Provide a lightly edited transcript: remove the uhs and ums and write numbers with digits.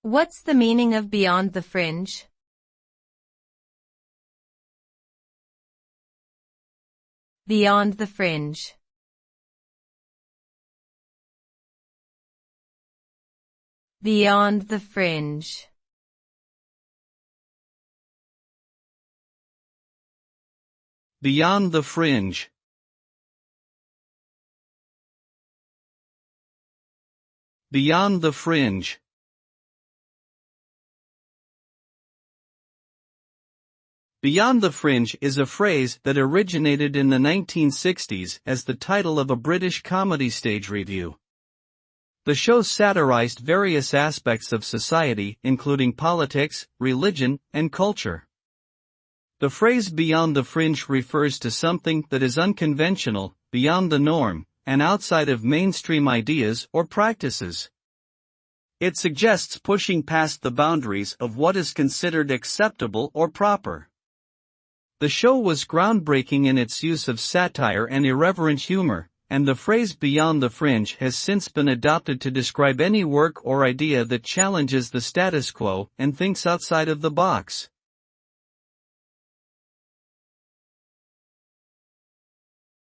What's the meaning of Beyond the Fringe? Beyond the Fringe. Beyond the Fringe. Beyond the Fringe. Beyond the Fringe. Beyond the Fringe is a phrase that originated in the 1960s as the title of a British comedy stage review. The show satirized various aspects of society, including politics, religion, and culture. The phrase beyond the fringe refers to something that is unconventional, beyond the norm, and outside of mainstream ideas or practices. It suggests pushing past the boundaries of what is considered acceptable or proper. The show was groundbreaking in its use of satire and irreverent humor, and the phrase beyond the fringe has since been adopted to describe any work or idea that challenges the status quo and thinks outside of the box.